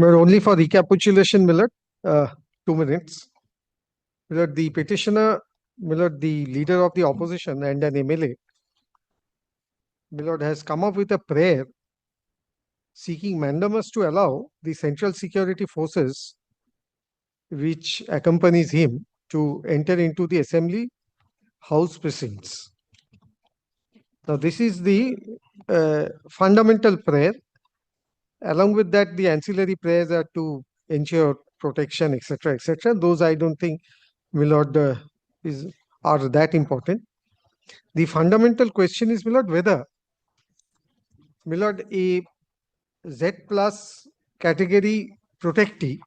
Only for recapitulation, Millard, 2 minutes. Millard, the petitioner, Millard, the leader of the opposition and an MLA, Millard, has come up with a prayer seeking mandamus to allow the Central Security Forces which accompanies him to enter into the Assembly House precincts. Now, this is the fundamental prayer. Along with that, the ancillary prayers are to ensure protection, etc., etc. Those I don't think, Millard, are that important. The fundamental question is, Millard, whether, Millard, a Z plus category protectee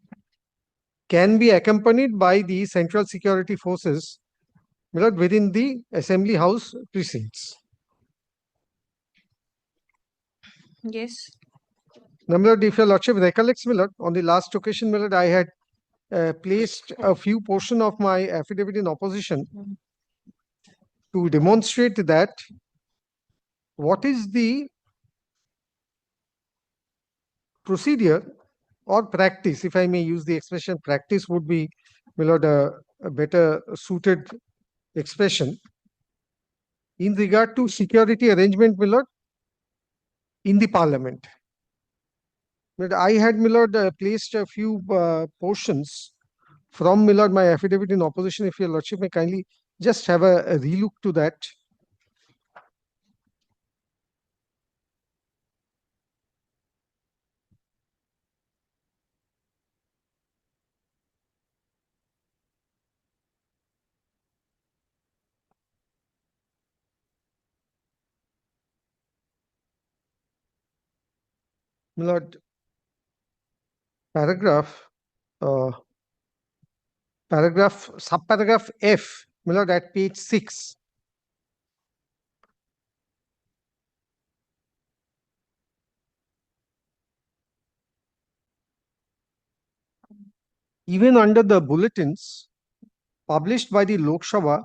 can be accompanied by the Central Security Forces, Millard, within the Assembly House precincts. Yes. Now, Millard, if your Lordship recollects, Millard, on the last occasion, Millard, I had placed a few portion of my affidavit in opposition to demonstrate that what is the procedure or practice, if I may use the expression practice would be, Millard, a better suited expression, in regard to security arrangement, Millard, in the Parliament. But I had, Millard, placed a few portions from, Millard, my affidavit in opposition. If your Lordship may kindly just have a relook to that. Millard, subparagraph F, Millard, at page 6. Even under the bulletins published by the Lok Sabha,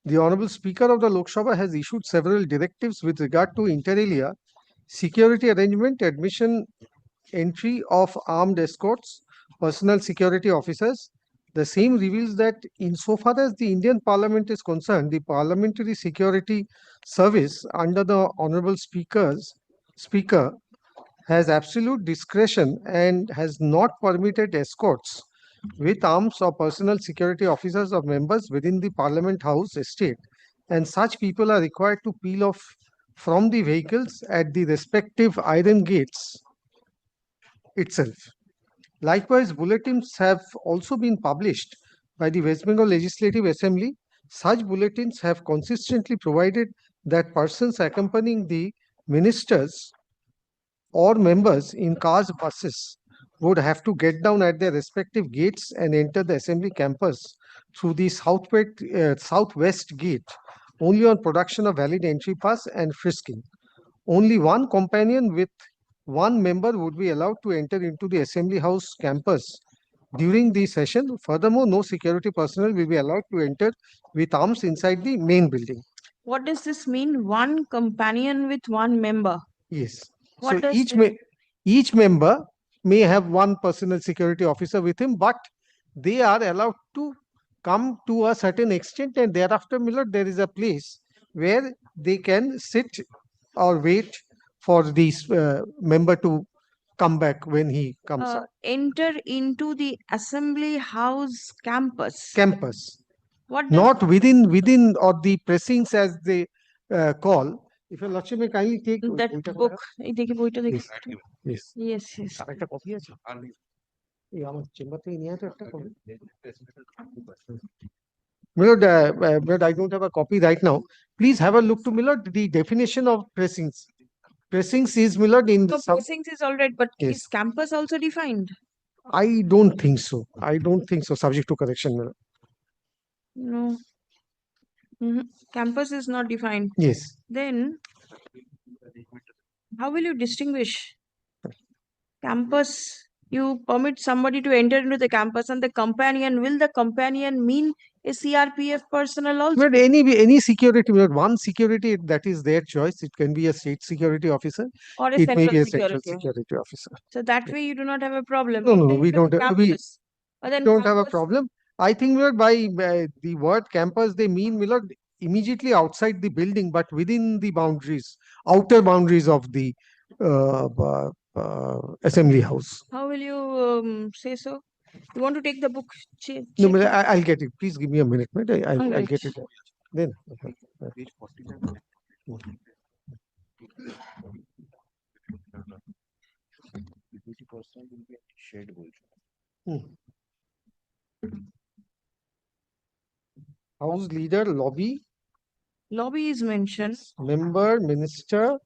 the Honorable Speaker of the Lok Sabha has issued several directives with regard to inter alia security arrangement, admission, entry of armed escorts, personal security officers. The same reveals that insofar as the Indian Parliament is concerned, the Parliamentary Security Service under the Honorable Speaker has absolute discretion and has not permitted escorts with arms or personal security officers of members within the Parliament House estate, and such people are required to peel off from the vehicles at the respective iron gates itself. Likewise, bulletins have also been published by the West Bengal Legislative Assembly. Such bulletins have consistently provided that persons accompanying the ministers or members in cars, buses would have to get down at their respective gates and enter the assembly campus through the southwest gate only on production of valid entry pass and frisking. Only one companion with one member would be allowed to enter into the assembly house campus during the session. Furthermore, no security personnel will be allowed to enter with arms inside the main building. What does this mean? One companion with one member? Yes. What So does each member may have one personal security officer with him, but they are allowed to come to a certain extent, and thereafter, Millard, there is a place where they can sit or wait for this member to come back when he comes up. enter into the assembly house campus? Campus, What does not within or the precincts as they call. If your Lordship may kindly take that book? এই দেখি বইটা দেখি। Yes. Yes, yes. একটা copy আছে এই আমার chamber থেকে নিয়ে আসো একটা copy Millard, but I don't have a copy right now. Please have a look to, Millard, the definition of precincts. Precincts is, Millard, in So some. precincts is all right, but Yes. is campus also defined? I don't think so. I don't think so. Subject to correction, Millard. No. Campus is not defined. Yes. Then how will you distinguish? Campus, you permit somebody to enter into the campus, and the companion, will the companion mean a CRPF personnel also, But any security, but one security, that is their choice. It can be a state security officer. or a It may central be a central security. security officer. So that way you do not have a problem. No, But no, no, then we if it's don't. We campus, but then don't have a campus, problem. I think that by the word campus, they mean Millard immediately outside the building, but within the boundaries, outer boundaries of the assembly house. how will you say so? You want to take the book? No, Check it. I'll get it. Please give me a minute. All I'll right. get it. Then. Hmm. House leader, lobby, Lobby is mentioned. member, minister,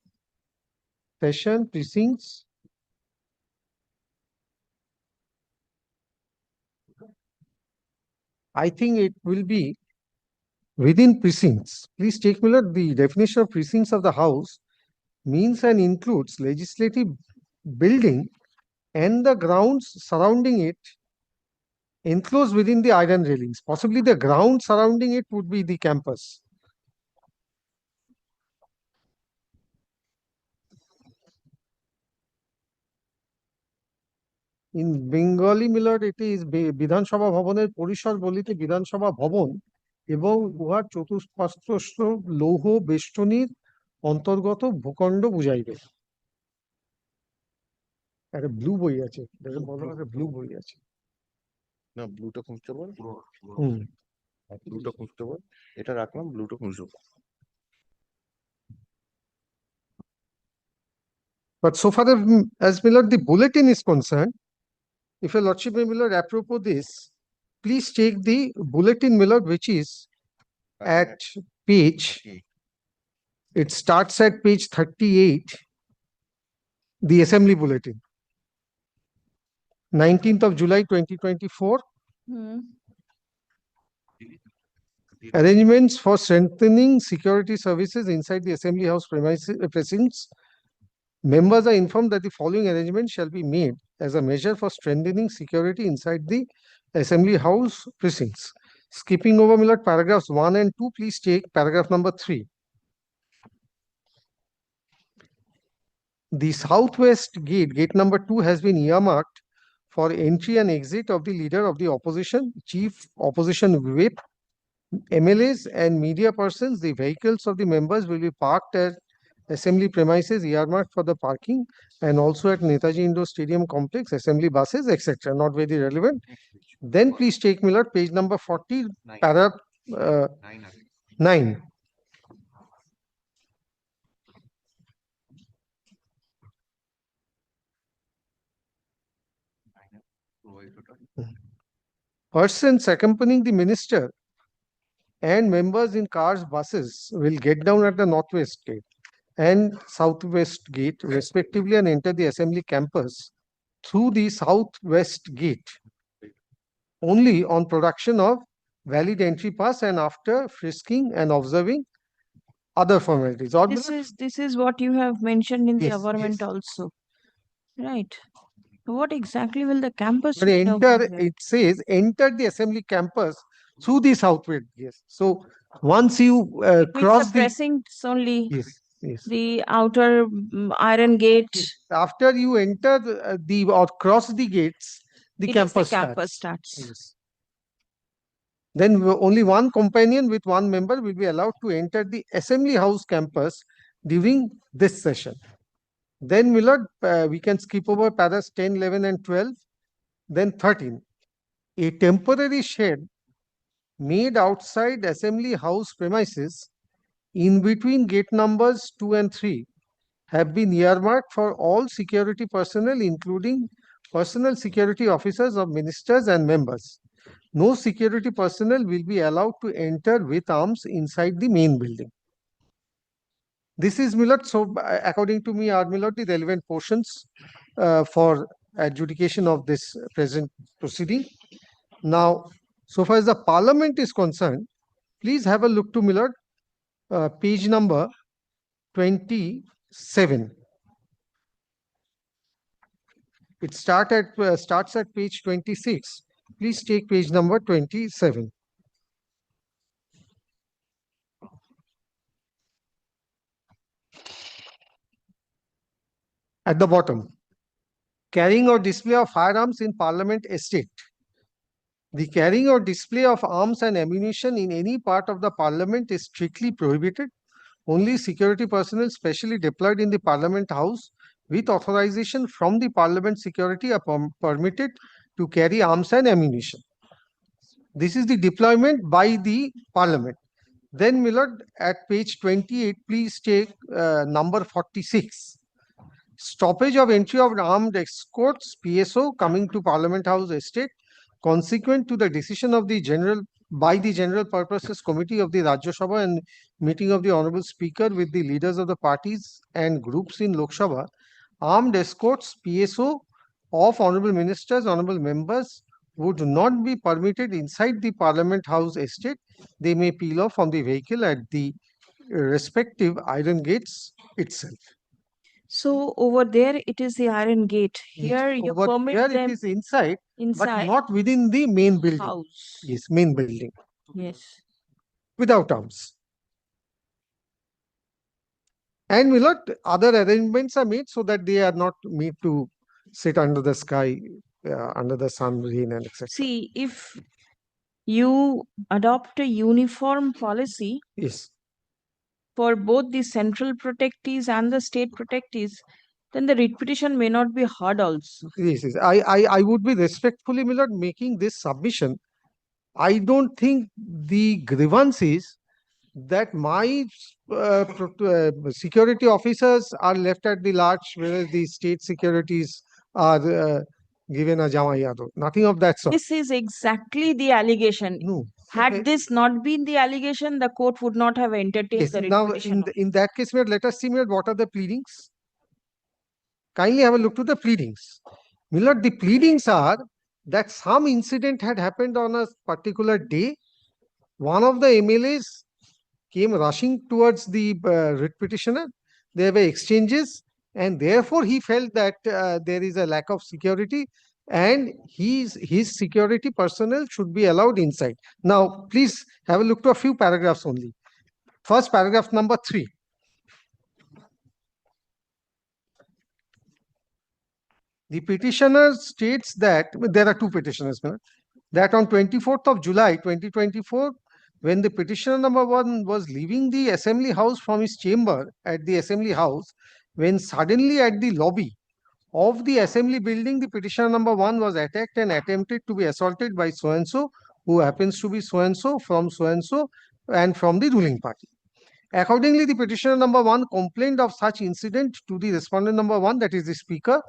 session, precincts. I think it will be within precincts. Please take Miller. The definition of precincts of the house means and includes legislative building and the grounds surrounding it enclosed within the iron railings. Possibly the ground surrounding it would be the campus. In Bengali Millard, it is বিধানসভা ভবনের পরিসর বলিতে বিধানসভা ভবন এবং উহার চতুষ্পার্শ্বস্থ লৌহ বেষ্টনীর অন্তর্গত ভূখণ্ড বুঝাইবে। একটা ব্লু বই আছে, বলো একটা ব্লু বই আছে। না ব্লুটা খুঁজতে পার, হুম। ব্লুটা খুঁজতে পার, এটা রাখলাম, ব্লুটা খুঁজতে পার। But so far as Millard, the bulletin is concerned, if your lordship may Millard, apropos this, please take the bulletin Millard, which is at page, it starts at page 38, the assembly bulletin, 19th of July 2024. Arrangements for strengthening security services inside the assembly house precincts. Members are informed that the following arrangements shall be made as a measure for strengthening security inside the assembly house precincts. Skipping over Millard paragraphs 1 and 2, please take paragraph number 3. The southwest gate, gate number 2, has been earmarked for entry and exit of the leader of the opposition, chief opposition whip, MLAs and media persons. The vehicles of the members will be parked at assembly premises earmarked for the parking and also at Netaji Indoor Stadium complex, assembly buses, etc. Not very relevant. Then please take Millard, page number 40, para 9. Persons accompanying the minister and members in cars, buses will get down at the northwest gate and southwest gate respectively and enter the assembly campus through the southwest gate only on production of valid entry pass and after frisking and observing other formalities. This is what you have mentioned in the Yes, government yes. also, right? What exactly will the campus But mean over enter, here? it says enter the assembly campus through the southwest gate. So once you It means cross the the, precincts only, yes, yes. the outer iron gate. Yes. After you enter the or cross the gates, the It is the campus campus starts. starts. Yes. Then only one companion with one member will be allowed to enter the assembly house campus during this session. Then Millard, we can skip over paras 10, 11 and 12. Then 13. A temporary shed made outside assembly house premises in between gate numbers 2 and 3 have been earmarked for all security personnel, including personal security officers of ministers and members. No security personnel will be allowed to enter with arms inside the main building. This is Millard. So, according to me, are Millard the relevant portions for adjudication of this present proceeding. Now, so far as the Parliament is concerned, please have a look to Millard, page number 27. It starts at page 26. Please take page number 27. At the bottom, carrying or display of firearms in Parliament estate. The carrying or display of arms and ammunition in any part of the Parliament is strictly prohibited. Only security personnel specially deployed in the Parliament House with authorization from the Parliament Security are permitted to carry arms and ammunition. This is the deployment by the Parliament. Then, Millard, at page 28, please take number 46. Stoppage of entry of armed escorts, PSO, coming to Parliament House Estate, consequent to the decision of the General Purposes Committee of the Rajya Sabha and meeting of the Honorable Speaker with the leaders of the parties and groups in Lok Sabha, armed escorts, PSO, of Honorable Ministers, Honorable Members would not be permitted inside the Parliament House Estate. They may peel off from the vehicle at the respective iron gates itself. So over there it is the iron gate. Here you Over permit here them it is inside, but inside not within the main building. house. Yes, main building, Yes. without arms. And other arrangements are made so that they are not made to sit under the sky, under the sun, rain, and etc. See, if you adopt a uniform policy Yes, for both the central protectees and the state protectees, then the writ petition may not be heard also. yes. I would be respectfully, making this submission. I don't think the grievance is that my security officers are left at the large, whereas the state securities are given a Jamayado. Nothing of that sort. This is exactly the allegation. No. Had Okay. this not been the allegation, the court would not have entertained Yes, the writ now petition. in that case, let us see what are the pleadings. Kindly have a look to the pleadings. Millard, the pleadings are that some incident had happened on a particular day. One of the MLAs came rushing towards the writ petitioner. There were exchanges, and therefore he felt that there is a lack of security, and his security personnel should be allowed inside. Now, please have a look to a few paragraphs only. First, paragraph number 3. The petitioner states that there are two petitioners, that on 24th of July 2024, when the petitioner number 1 was leaving the assembly house from his chamber at the assembly house, when suddenly at the lobby of the assembly building, the petitioner number 1 was attacked and attempted to be assaulted by so-and-so, who happens to be so-and-so and from the ruling party. Accordingly, the petitioner number 1 complained of such incident to the respondent number 1, that is the speaker,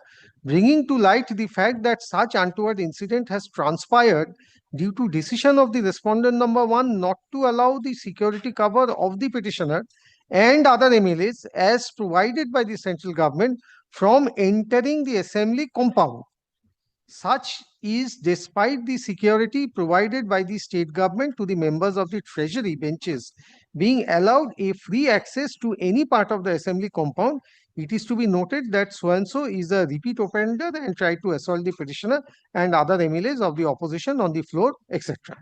bringing to light the fact that such untoward incident has transpired due to decision of the respondent number 1 not to allow the security cover of the petitioner and other MLAs as provided by the central government from entering the assembly compound. Such is despite the security provided by the state government to the members of the treasury benches being allowed a free access to any part of the assembly compound. It is to be noted that so-and-so is a repeat offender and tried to assault the petitioner and other MLAs of the opposition on the floor, etc.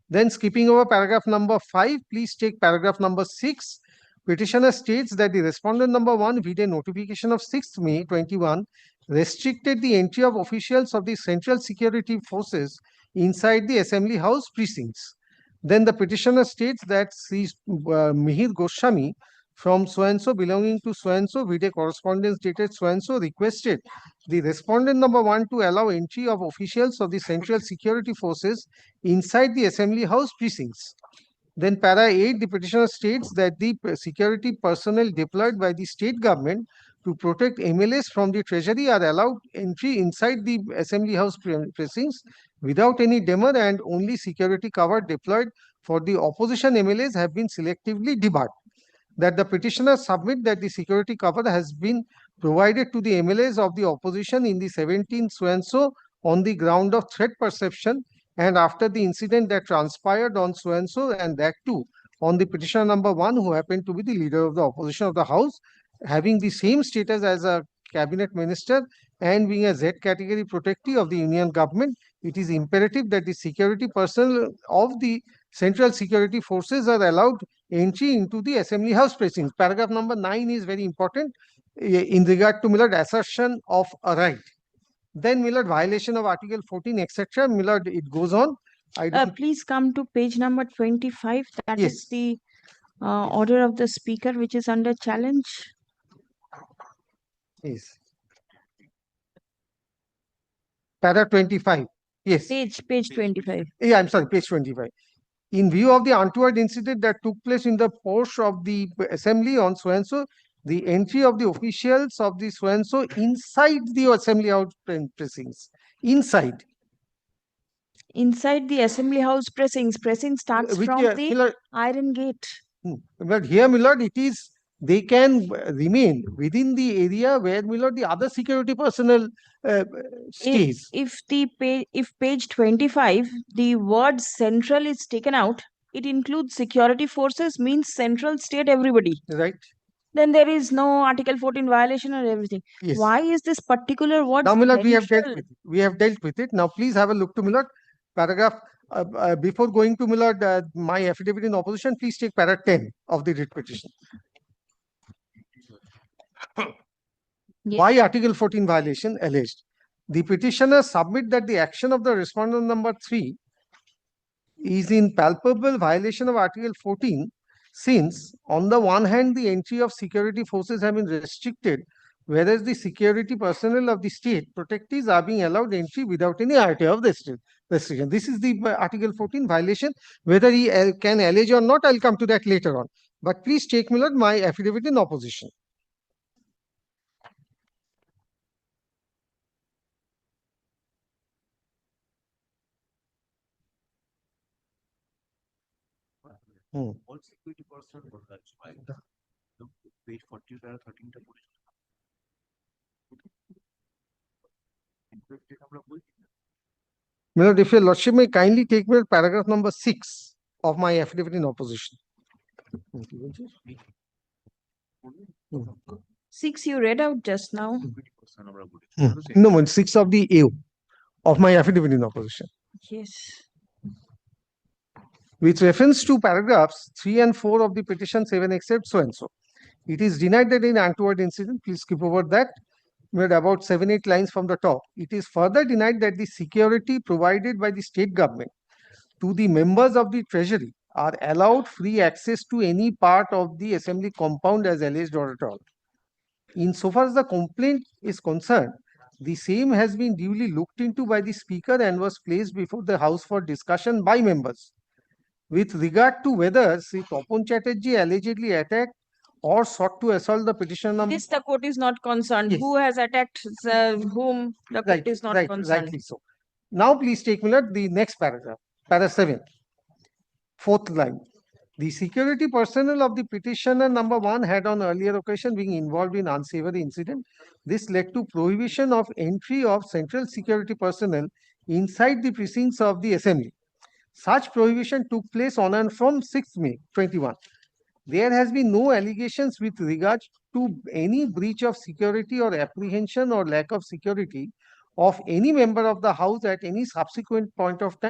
Then skipping over paragraph number 5, please take paragraph number 6. Petitioner states that the respondent number 1 with a notification of 6th May 21 restricted the entry of officials of the Central Security Forces inside the Assembly House precincts. Then the petitioner states that Sri Mihir Goswami from so-and-so belonging to so-and-so with a correspondence dated so-and-so requested the respondent number 1 to allow entry of officials of the Central Security Forces inside the Assembly House precincts. Then para 8, the petitioner states that the security personnel deployed by the state government to protect MLAs from the treasury are allowed entry inside the assembly house precincts without any demur, and only security cover deployed for the opposition MLAs have been selectively debarred. That the petitioner submit that the security cover has been provided to the MLAs of the opposition in the 17th so-and-so on the ground of threat perception, and after the incident that transpired on so-and-so, and that too on the petitioner number 1, who happened to be the leader of the opposition of the house, having the same status as a cabinet minister and being a Z category protectee of the union government, it is imperative that the security personnel of the Central Security Forces are allowed entry into the assembly house precincts. Paragraph number 9 is very important. in regard to Millard assertion of a right. Then Millard violation of Article 14, etc. Millard, it goes on. I don't. Please come to page number 25. That is Yes. the order of the speaker, which is under challenge. Yes. Para 25. Yes. Page 25. Yeah, I'm sorry, page 25. In view of the untoward incident that took place in the porch of the assembly on so-and-so, the entry of the officials of the so-and-so inside the assembly house precincts. Inside. Inside the assembly house pressings. Pressing starts Which, from the Millard, iron gate. but here, Millard, it is, they can remain within the area where, Millard, the other security personnel stays. If page 25, the word central is taken out, it includes security forces, means central state everybody. Right. Then there is no Article 14 violation or everything. Yes. Why is this particular word Now, Millard, we have dealt central? with it. We have dealt with it. Now, please have a look to Millard. Paragraph, before going to Millard, my affidavit in opposition, please take para 10 of the writ petition. Yes. Why Article 14 violation alleged? The petitioner submit that the action of the respondent number 3 is in palpable violation of Article 14, since on the one hand, the entry of security forces have been restricted, whereas the security personnel of the state protectees are being allowed entry without any RTA of the state restriction. This is the Article 14 violation. Whether he can allege or not, I'll come to that later on. But please take, Millard, my affidavit in opposition. All security personnel page 40 para 13 টা পড়ে Millard, if your lordship may kindly take me paragraph number 6 of my affidavit in opposition. 6 you read out just now. No, 6 of the AO of my affidavit in opposition. Yes. With reference to paragraphs 3 and 4 of the petition 7 except so and so. It is denied that in untoward incident, please skip over that, made about 7-8 lines from the top. It is further denied that the security provided by the state government to the members of the treasury are allowed free access to any part of the assembly compound as alleged or at all. Insofar as the complaint is concerned, the same has been duly looked into by the speaker and was placed before the house for discussion by members. With regard to whether Sri Tapan Chatterjee allegedly attacked or sought to assault the petitioner. This the court is not concerned. Yes. Who has attacked whom? The court is not concerned. Rightly so. Now please take, Millard, the next paragraph, para 7, 4th line. The security personnel of the petitioner number 1 had on earlier occasion been involved in unsavory incident. This led to prohibition of entry of central security personnel inside the precincts of the assembly. Such prohibition took place on and from 6th May 21. There has been no allegations with regard to any breach of security or apprehension or lack of security of any member of the house at any subsequent point of time.